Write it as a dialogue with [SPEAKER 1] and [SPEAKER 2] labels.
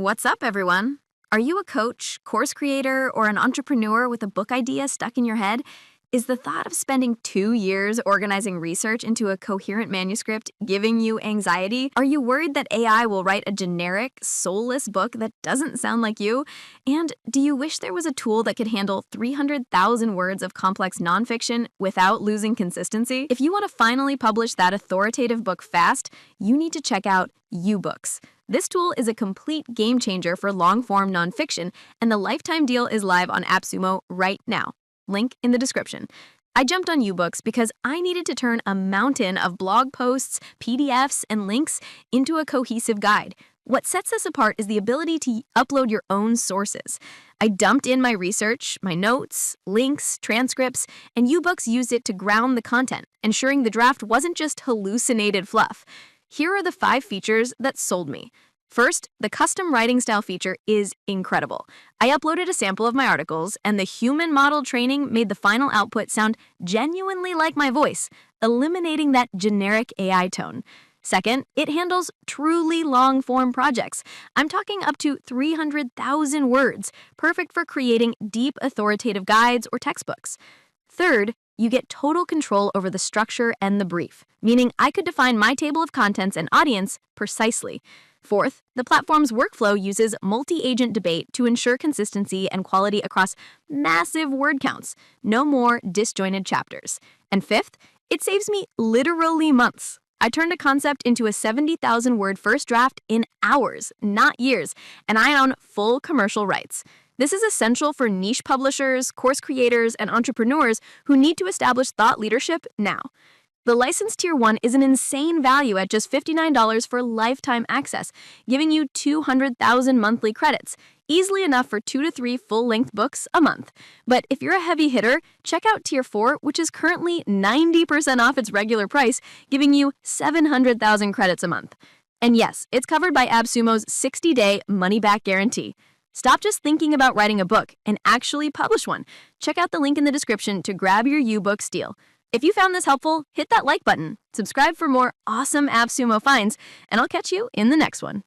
[SPEAKER 1] What's up, everyone? Are you a coach, course creator, or an entrepreneur with a book idea stuck in your head? Is the thought of spending 2 years organizing research into a coherent manuscript giving you anxiety? Are you worried that AI will write a generic, soulless book that doesn't sound like you? And do you wish there was a tool that could handle 300,000 words of complex nonfiction without losing consistency? If you want to finally publish that authoritative book fast, you need to check out Youbooks. This tool is a complete game changer for long-form nonfiction, and the lifetime deal is live on AppSumo right now. Link in the description. I jumped on Youbooks because I needed to turn a mountain of blog posts, PDFs, and links into a cohesive guide. What sets us apart is the ability to upload your own sources. I dumped in my research, my notes, links, transcripts, and Youbooks used it to ground the content, ensuring the draft wasn't just hallucinated fluff. Here are the 5 features that sold me. First, the custom writing style feature is incredible. I uploaded a sample of my articles, and the human model training made the final output sound genuinely like my voice, eliminating that generic AI tone. Second, it handles truly long-form projects. I'm talking up to 300,000 words, perfect for creating deep, authoritative guides or textbooks. Third, you get total control over the structure and the brief, meaning I could define my table of contents and audience precisely. Fourth, the platform's workflow uses multi-agent debate to ensure consistency and quality across massive word counts. No more disjointed chapters. And fifth, it saves me literally months. I turned a concept into a 70,000-word first draft in hours, not years, and I own full commercial rights. This is essential for niche publishers, course creators, and entrepreneurs who need to establish thought leadership now. The license tier 1 is an insane value at just $59 for lifetime access, giving you 200,000 monthly credits, easily enough for 2 to 3 full-length books a month. But if you're a heavy hitter, check out tier 4, which is currently 90% off its regular price, giving you 700,000 credits a month. And yes, it's covered by AppSumo's 60-day money-back guarantee. Stop just thinking about writing a book and actually publish one. Check out the link in the description to grab your Youbooks deal. If you found this helpful, hit that like button, subscribe for more awesome AppSumo finds, and I'll catch you in the next one.